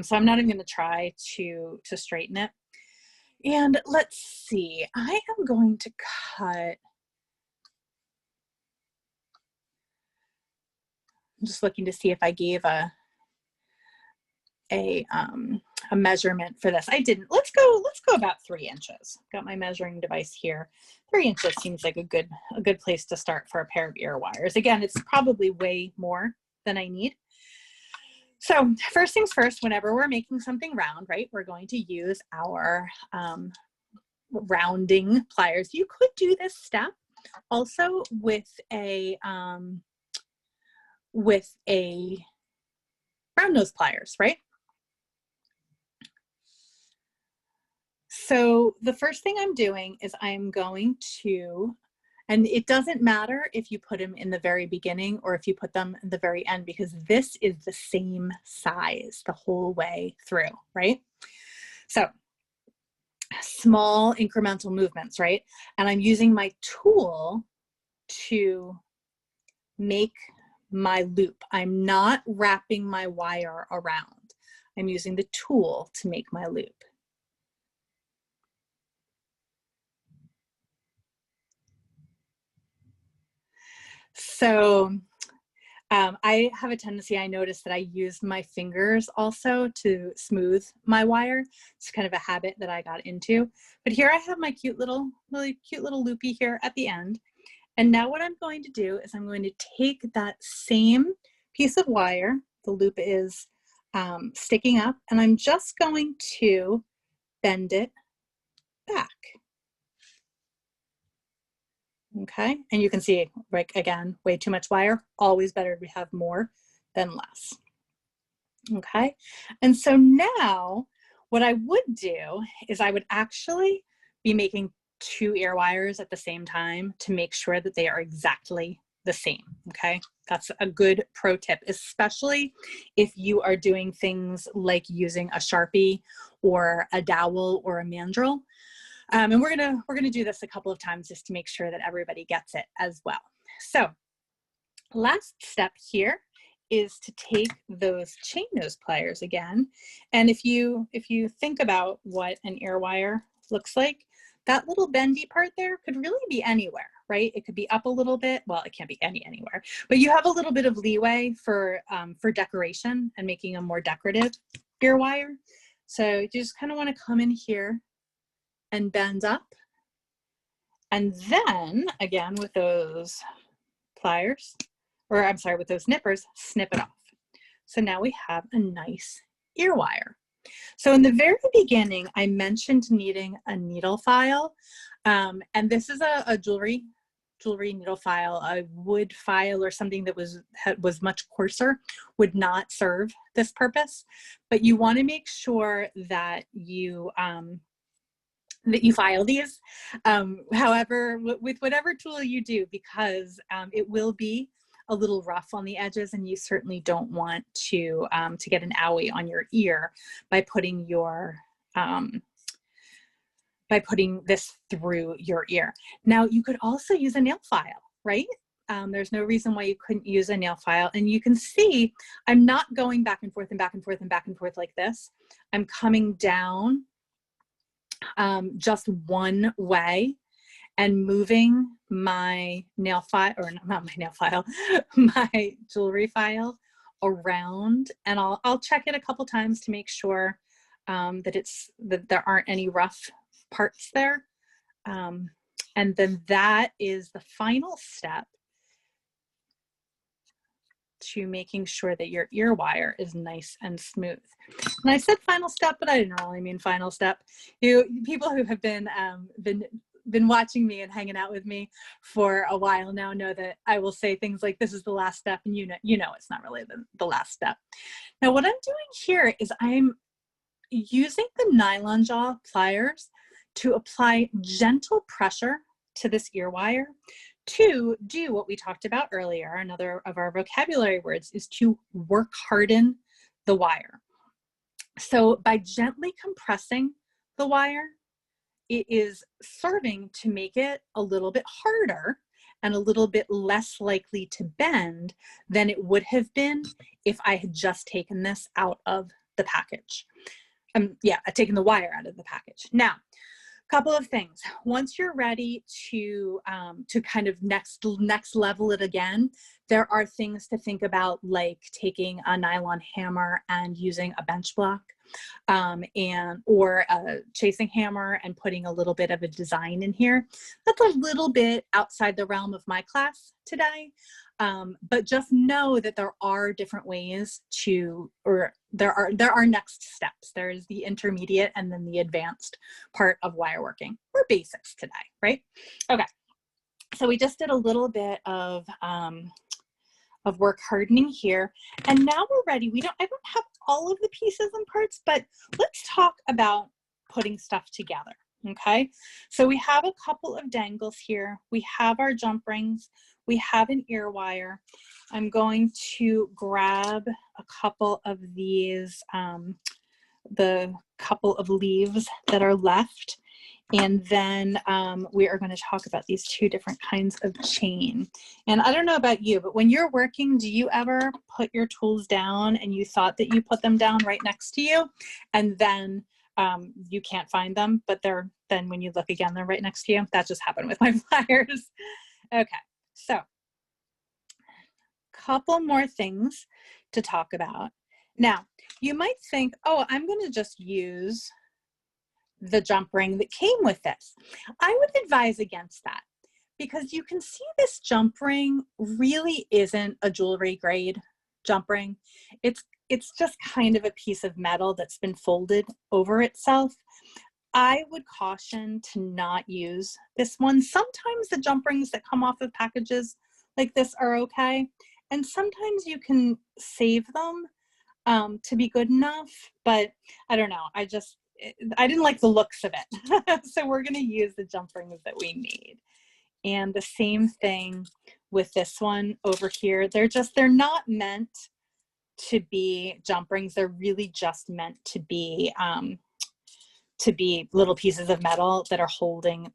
So I'm not even gonna try to straighten it. And let's see, I am going to cut, I'm just looking to see if I gave a measurement for this. I didn't. Let's go about 3 inches. Got my measuring device here. 3 inches seems like a good place to start for a pair of ear wires. Again, it's probably way more than I need. So first things first, whenever we're making something round, right, we're going to use our rounding pliers. You could do this step also with a round nose pliers, right? So the first thing I'm doing is I'm going to, and it doesn't matter if you put them in the very beginning or if you put them in the very end, because this is the same size the whole way through, right? So small incremental movements, right? And I'm using my tool to make my loop. I'm not wrapping my wire around. I'm using the tool to make my loop. So I have a tendency, I noticed that I use my fingers also to smooth my wire. It's kind of a habit that I got into. But here I have my really cute little loopy here at the end. And now what I'm going to do is I'm going to take that same piece of wire, the loop is sticking up, and I'm just going to bend it back. Okay, and you can see, like, again, way too much wire. Always better to have more than less. Okay, and so now what I would do is I would actually be making 2 ear wires at the same time to make sure that they are exactly the same. Okay, that's a good pro tip, especially if you are doing things like using a Sharpie or a dowel or a mandrel. And we're gonna do this a couple of times just to make sure that everybody gets it as well. So last step here is to take those chain nose pliers again. And if you think about what an ear wire looks like, that little bendy part there could really be anywhere, right? It could be up a little bit. Well, it can't be anywhere, but you have a little bit of leeway for decoration and making a more decorative ear wire. So you just kind of want to come in here and bend up. And then again, with those pliers, or I'm sorry, with those nippers, snip it off. So now we have a nice ear wire. So in the very beginning, I mentioned needing a needle file. And this is a jewelry needle file. A wood file or something that was much coarser would not serve this purpose. But you want to make sure that you file these, however, with whatever tool you do, because it will be a little rough on the edges, and you certainly don't want to get an owie on your ear by putting this through your ear. Now, you could also use a nail file, right? There's no reason why you couldn't use a nail file. And you can see I'm not going back and forth and back and forth and back and forth like this. I'm coming down just one way and moving my nail file, or not my nail file, my jewelry file around, and I'll check it a couple times to make sure that there aren't any rough parts there. And then that is the final step to making sure that your ear wire is nice and smooth. And I said final step, but I didn't really mean final step. People who have been watching me and hanging out with me for a while now know that I will say things like, this is the last step, and you know it's not really the last step. Now what I'm doing here is I'm using the nylon jaw pliers to apply gentle pressure to this ear wire to do what we talked about earlier. Another of our vocabulary words is to work harden the wire. So by gently compressing the wire, it is serving to make it a little bit harder and a little bit less likely to bend than it would have been if I had just taken this out of the package. Taken the wire out of the package. Now, couple of things. Once you're ready to kind of next level it again, there are things to think about, like taking a nylon hammer and using a bench block, or a chasing hammer and putting a little bit of a design in here. That's a little bit outside the realm of my class today. But just know that there are different ways there are next steps. There's the intermediate and then the advanced part of wire working. We're basics today, right? Okay, so we just did a little bit of work hardening here, and now we're ready. I don't have all of the pieces and parts, but let's talk about putting stuff together. Okay, so we have a couple of dangles here. We have our jump rings. We have an ear wire. I'm going to grab a couple of these, the couple of leaves that are left. And then we are going to talk about these two different kinds of chain. And I don't know about you, but when you're working, do you ever put your tools down and you thought that you put them down right next to you, and then you can't find them, but then when you look again, they're right next to you? That just happened with my pliers. Okay, so couple more things to talk about. Now, you might think, oh, I'm going to just use the jump ring that came with this. I would advise against that, because you can see this jump ring really isn't a jewelry grade jump ring. It's just kind of a piece of metal that's been folded over itself. I would caution to not use this one. Sometimes the jump rings that come off of packages like this are okay, and sometimes you can save them to be good enough, but I don't know. I didn't like the looks of it. So we're going to use the jump rings that we need. And the same thing with this one over here. They're not meant to be jump rings. They're really just meant to be little pieces of metal that are holding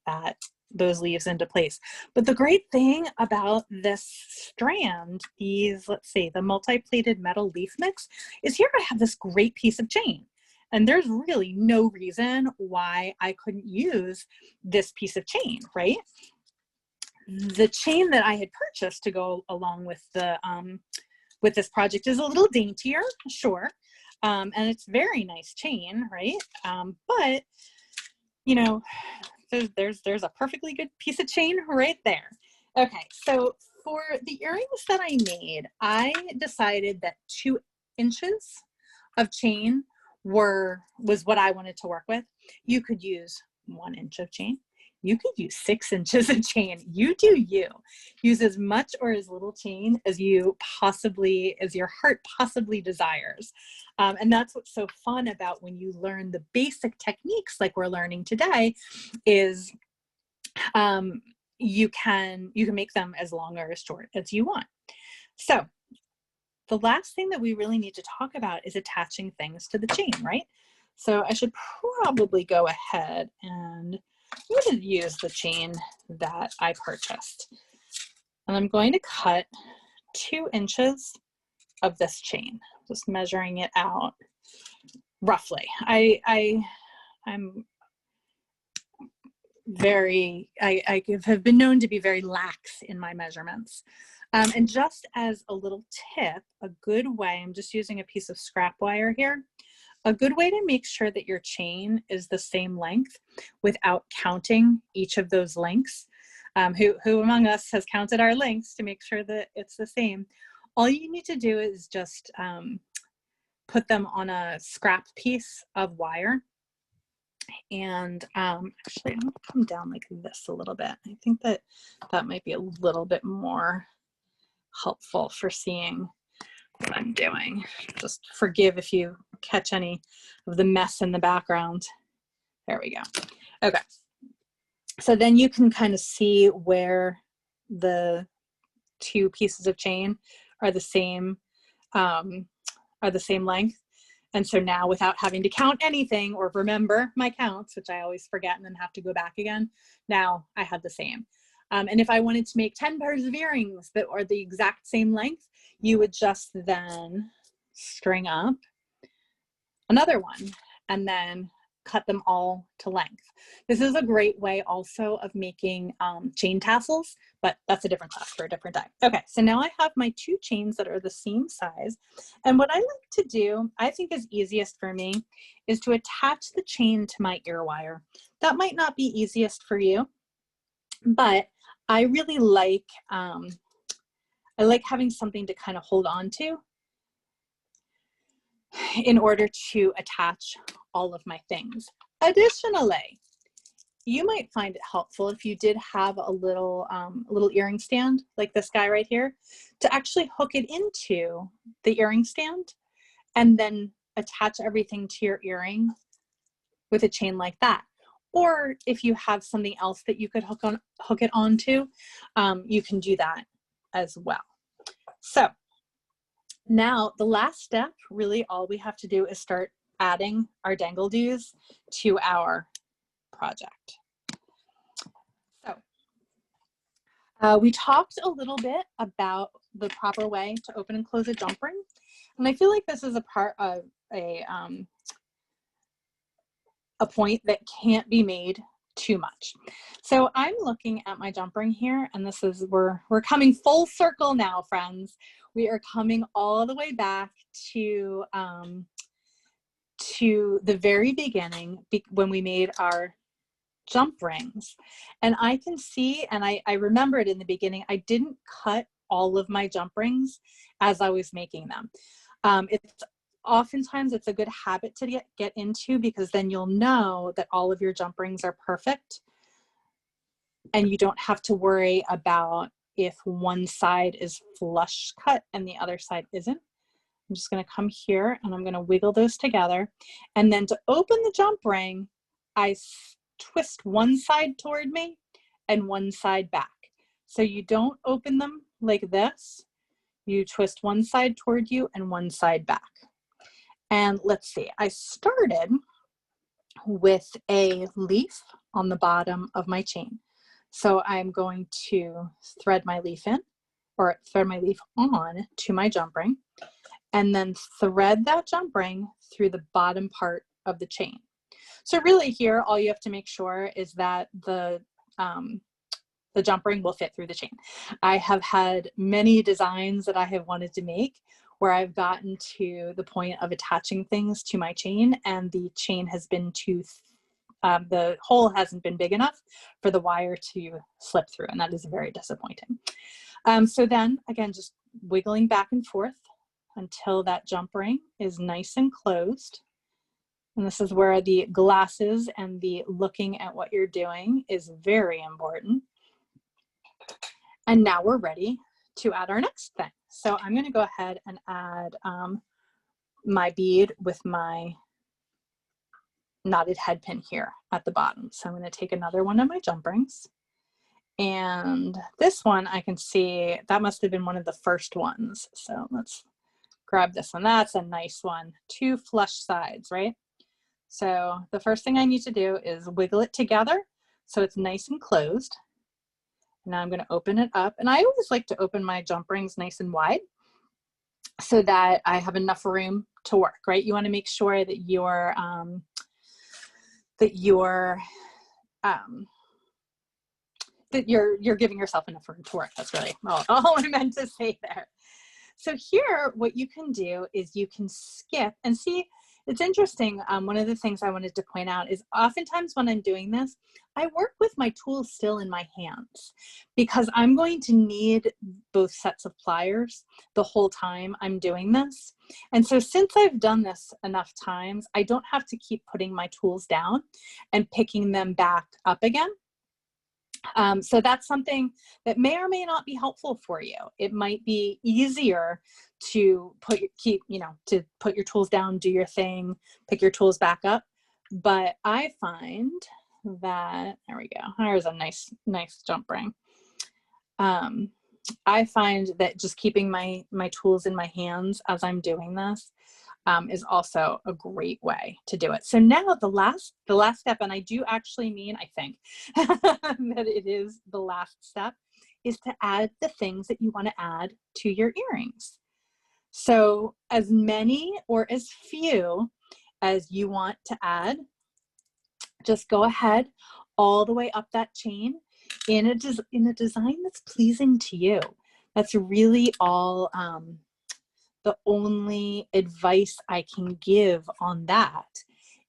those leaves into place. But the great thing about this strand, let's see, the multi-plated metal leaf mix, is here I have this great piece of chain. And there's really no reason why I couldn't use this piece of chain, right? The chain that I had purchased to go along with with this project is a little daintier, sure. And it's very nice chain, right? But you know, there's a perfectly good piece of chain right there. Okay, so for the earrings that I made, I decided that 2 inches of chain was what I wanted to work with. You could use 1 inch of chain. You could use 6 inches of chain. You do you. Use as much or as little chain as your heart possibly desires. And that's what's so fun about when you learn the basic techniques like we're learning today, is you can make them as long or as short as you want. So the last thing that we really need to talk about is attaching things to the chain, right? So I should probably go ahead and I'm going to use the chain that I purchased. And I'm going to cut 2 inches of this chain, just measuring it out roughly. I have been known to be very lax in my measurements. And just as a little tip, a good way, I'm just using a piece of scrap wire here. A good way to make sure that your chain is the same length without counting each of those links. Who among us has counted our links to make sure that it's the same? All you need to do is just put them on a scrap piece of wire. And actually, I'm gonna come down like this a little bit. I think that might be a little bit more helpful for seeing what I'm doing. Just forgive if you catch any of the mess in the background. There we go. Okay. So then you can kind of see where the 2 pieces of chain are the same length. And so now, without having to count anything or remember my counts, which I always forget and then have to go back again, now I have the same. And if I wanted to make 10 pairs of earrings that are the exact same length, you would just then string up another one and then cut them all to length. This is a great way also of making chain tassels, but that's a different class for a different time. Okay, so now I have my 2 chains that are the same size. And what I like to do, I think is easiest for me, is to attach the chain to my ear wire. That might not be easiest for you, but I really like, having something to kind of hold on to in order to attach all of my things. Additionally, you might find it helpful if you did have a little earring stand like this guy right here, to actually hook it into the earring stand and then attach everything to your earring with a chain like that. Or if you have something else that you could hook it onto, you can do that as well. So now the last step, really all we have to do is start adding our dangle-doos to our project. So we talked a little bit about the proper way to open and close a jump ring. And I feel like this is a part of a point that can't be made too much. So I'm looking at my jump ring here, and this is, we're coming full circle now, friends. We are coming all the way back to the very beginning when we made our jump rings. And I can see, and I remember it in the beginning, I didn't cut all of my jump rings as I was making them. Oftentimes it's a good habit to get into, because then you'll know that all of your jump rings are perfect and you don't have to worry about if one side is flush cut and the other side isn't. I'm just going to come here and I'm going to wiggle those together. And then to open the jump ring, I twist one side toward me and one side back. So you don't open them like this. You twist one side toward you and one side back. And let's see, I started with a leaf on the bottom of my chain. So I'm going to thread my leaf in, or thread my leaf on to my jump ring, and then thread that jump ring through the bottom part of the chain. So really here, all you have to make sure is that the jump ring will fit through the chain. I have had many designs that I have wanted to make where I've gotten to the point of attaching things to my chain, and the chain has been too, the hole hasn't been big enough for the wire to slip through, and that is very disappointing. So then again, just wiggling back and forth until that jump ring is nice and closed. And this is where the glasses and the looking at what you're doing is very important. And now we're ready to add our next thing. So I'm going to go ahead and add my bead with my knotted head pin here at the bottom. So I'm going to take another one of my jump rings. And this one I can see that must have been one of the first ones. So let's grab this one. That's a nice one. Two flush sides, right? So the first thing I need to do is wiggle it together so it's nice and closed. Now I'm going to open it up, and I always like to open my jump rings nice and wide so that I have enough room to work, right? You want to make sure that you're giving yourself enough room to work. That's really all I meant to say there. So here, what you can do is you can skip and see. It's interesting. One of the things I wanted to point out is oftentimes when I'm doing this, I work with my tools still in my hands, because I'm going to need both sets of pliers the whole time I'm doing this. And so since I've done this enough times, I don't have to keep putting my tools down and picking them back up again. So that's something that may or may not be helpful for you. It might be easier to put your tools down, do your thing, pick your tools back up. But I find that, there we go, there's a nice jump ring. I find that just keeping my tools in my hands as I'm doing this is also a great way to do it. So now the last step, and I do actually mean, I think that it is the last step, is to add the things that you want to add to your earrings. So as many or as few as you want to add, just go ahead all the way up that chain in a design that's pleasing to you. That's really all the only advice I can give on that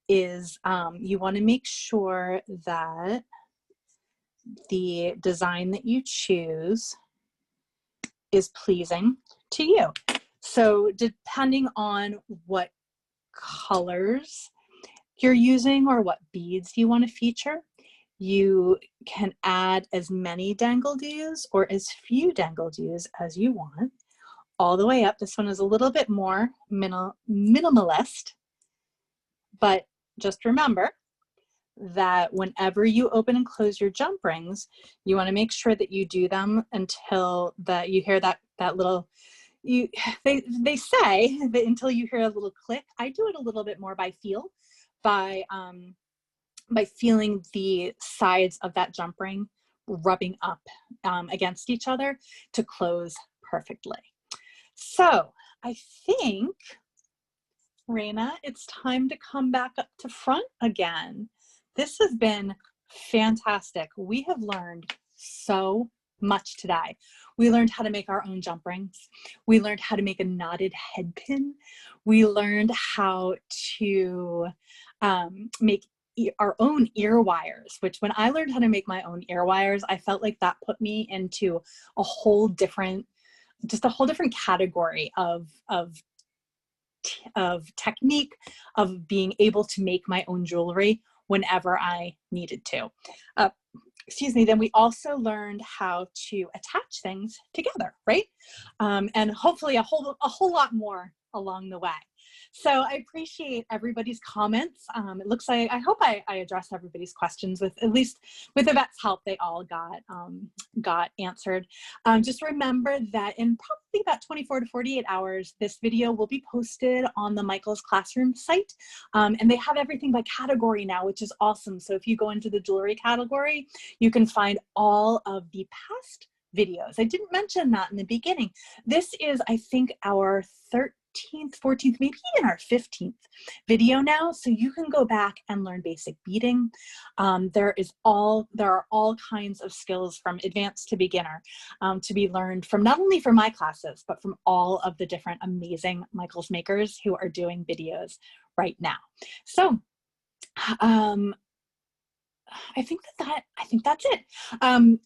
is you want to make sure that the design that you choose is pleasing to you. So depending on what colors you're using or what beads you want to feature, you can add as many dangle-doos or as few dangle-doos as you want, all the way up. This one is a little bit more minimalist, but just remember, that whenever you open and close your jump rings, you want to make sure that you do them until that you hear that little, they say that until you hear a little click. I do it a little bit more by feel, by feeling the sides of that jump ring rubbing up against each other to close perfectly. So I think, Raina, it's time to come back up to front again. This has been fantastic. We have learned so much today. We learned how to make our own jump rings. We learned how to make a knotted head pin. We learned how to make our own ear wires, which when I learned how to make my own ear wires, I felt like that put me into a whole different, just a whole different category of technique, of being able to make my own jewelry whenever I needed to. Excuse me. Then we also learned how to attach things together, right? And hopefully a whole lot more along the way. So I appreciate everybody's comments. It looks like, I hope I addressed everybody's questions with, at least with Yvette's help, they all got answered. Just remember that in probably about 24 to 48 hours, this video will be posted on the Michael's Classroom site. And they have everything by category now, which is awesome. So if you go into the jewelry category, you can find all of the past videos. I didn't mention that in the beginning. This is, I think, our 13th, 14th, maybe even our 15th video now. So you can go back and learn basic beading. There are all kinds of skills from advanced to beginner to be learned from, not only from my classes, but from all of the different amazing Michael's makers who are doing videos right now. So I think that's it.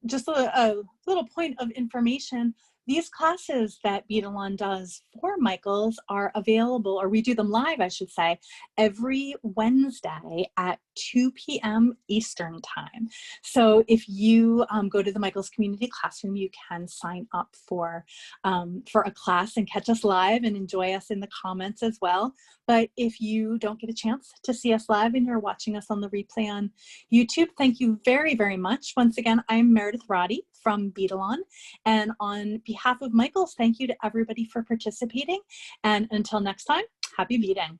Just a little point of information. These classes that Beadalon does for Michael's are available, or we do them live, I should say, every Wednesday at 2 p.m. Eastern time. So if you go to the Michael's Community Classroom, you can sign up for a class and catch us live and enjoy us in the comments as well. But if you don't get a chance to see us live and you're watching us on the replay on YouTube, thank you very, very much. Once again, I'm Meredith Roddy from Beadalon, and on behalf of Michael's, thank you to everybody for participating. And until next time, happy beading.